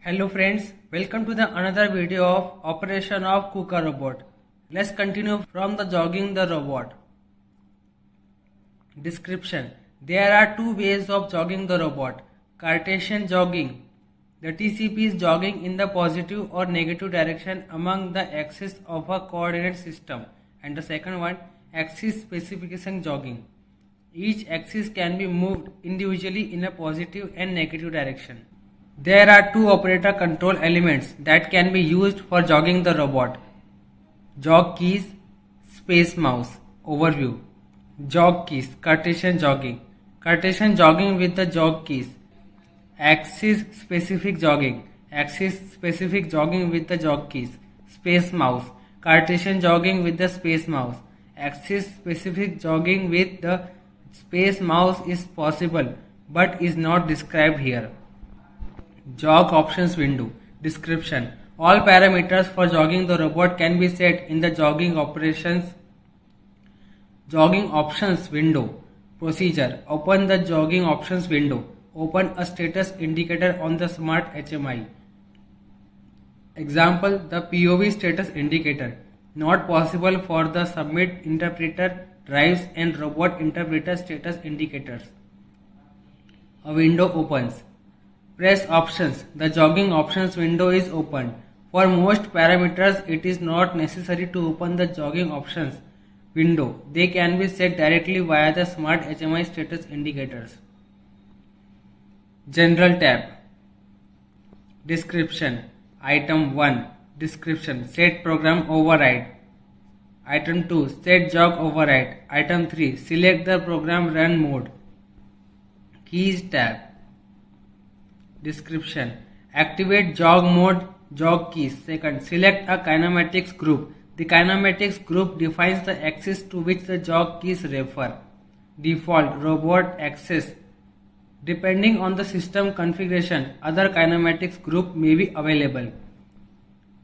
Hello friends, welcome to the another video of operation of KUKA robot. Let's continue from the jogging the robot. Description: there are two ways of jogging the robot. Cartesian jogging. The TCP is jogging in the positive or negative direction among the axes of a coordinate system, and the second one, axis specification jogging. Each axis can be moved individually in a positive and negative direction. There are two operator control elements that can be used for jogging the robot. Jog keys, space mouse. Overview. Jog keys, Cartesian jogging. Cartesian jogging with the jog keys. Axis specific jogging. Axis specific jogging with the jog keys. Space mouse. Cartesian jogging with the space mouse. Axis specific jogging with the space mouse is possible but is not described here. Jog options window. Description: all parameters for jogging the robot can be set in the jogging options window. Procedure: open the jogging options window. Open a status indicator on the smart HMI. Example: the POV status indicator. Not possible for the submit interpreter drives and robot interpreter status indicators. A window opens. Press options. The jogging options window is opened. For most parameters, it is not necessary to open the jogging options window. They can be set directly via the smart HMI status indicators. General tab. Description. Item 1. Description. Set program override. Item 2. Set jog override. Item 3. Select the program run mode. Keys tab. Description: activate jog mode jog keys. Second, select a kinematics group. The kinematics group defines the axis to which the jog keys refer. Default robot axis. Depending on the system configuration, other kinematics group may be available.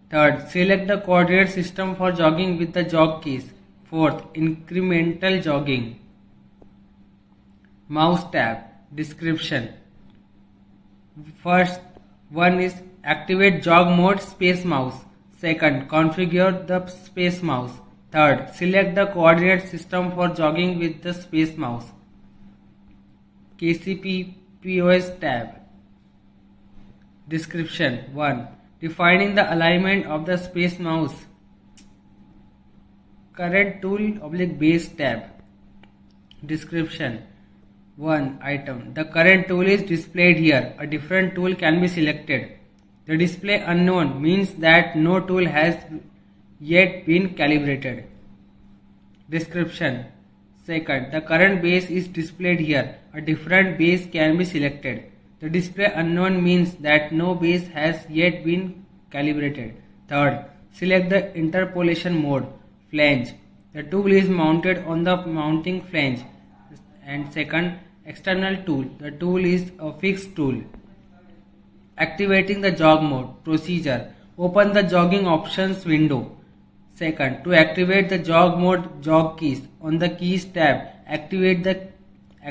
Third, select the coordinate system for jogging with the jog keys. Fourth, incremental jogging. Mouse tab. Description: first one is activate jog mode space mouse. Second, configure the space mouse. Third, select the coordinate system for jogging with the space mouse. KCP POS tab. Description: 1. Defining the alignment of the space mouse. Current tool / base tab. Description: 1. Item. The current tool is displayed here. A different tool can be selected. The display unknown means that no tool has yet been calibrated. Description: second. The current base is displayed here. A different base can be selected. The display unknown means that no base has yet been calibrated. Third. Select the interpolation mode. Flange. The tool is mounted on the mounting flange. And second, external tool. The tool is a fixed tool. Activating the jog mode. Procedure: open the jogging options window. Second, to activate the jog mode jog keys, on the keys tab, activate the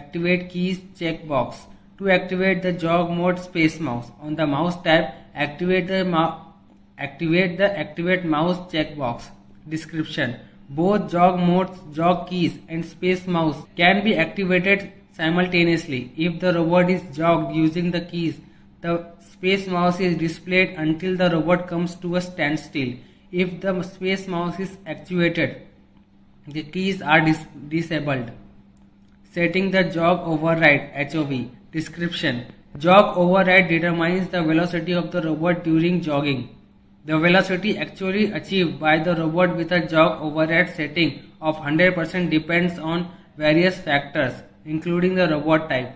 activate keys checkbox. To activate the jog mode space mouse, on the mouse tab, activate the activate mouse checkbox. Description: both jog modes, jog keys and space mouse can be activated simultaneously. If the robot is jogged using the keys, the space mouse is displayed until the robot comes to a standstill. If the space mouse is actuated, the keys are disabled. Setting the jog override HOV. Description: jog override determines the velocity of the robot during jogging. The velocity actually achieved by the robot with a jog override setting of 100% depends on various factors, including the robot type.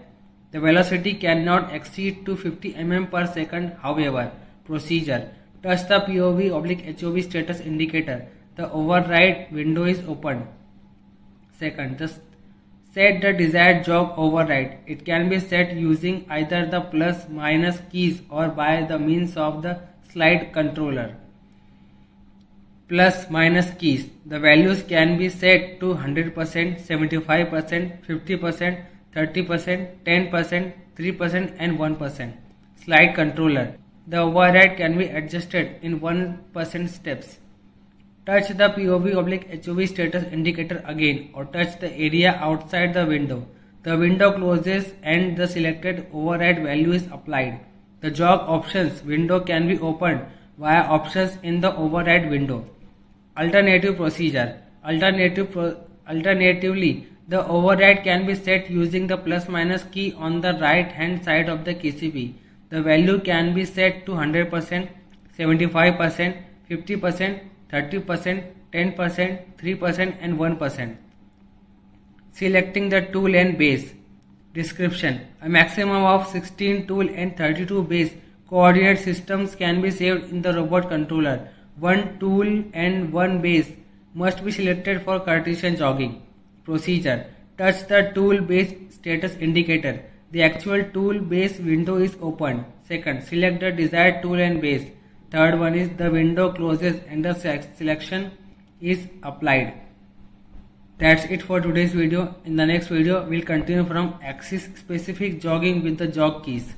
The velocity cannot exceed 250 mm per second. However, procedure: touch the POV/HOV status indicator. The override window is opened. Second, set the desired jog override. It can be set using either the plus/minus keys or by the means of the slide controller. Plus/minus keys. The values can be set to 100%, 75%, 50%, 30%, 10%, 3% and 1%. Slide controller. The override can be adjusted in 1% steps. Touch the POV/HOV status indicator again or touch the area outside the window. The window closes and the selected override value is applied. The jog options window can be opened via options in the override window. Alternative procedure. Alternatively, the override can be set using the plus-minus key on the right-hand side of the KCP. The value can be set to 100%, 75%, 50%, 30%, 10%, 3% and 1%. Selecting the tool and base. Description. A maximum of 16 tool and 32 base coordinate systems can be saved in the robot controller. One tool and one base must be selected for Cartesian jogging. Procedure. Touch the tool base status indicator. The actual tool base window is opened. Second, select the desired tool and base. Third one is the window closes and the selection is applied. That's it for today's video. In the next video, we'll continue from axis specific jogging with the jog keys.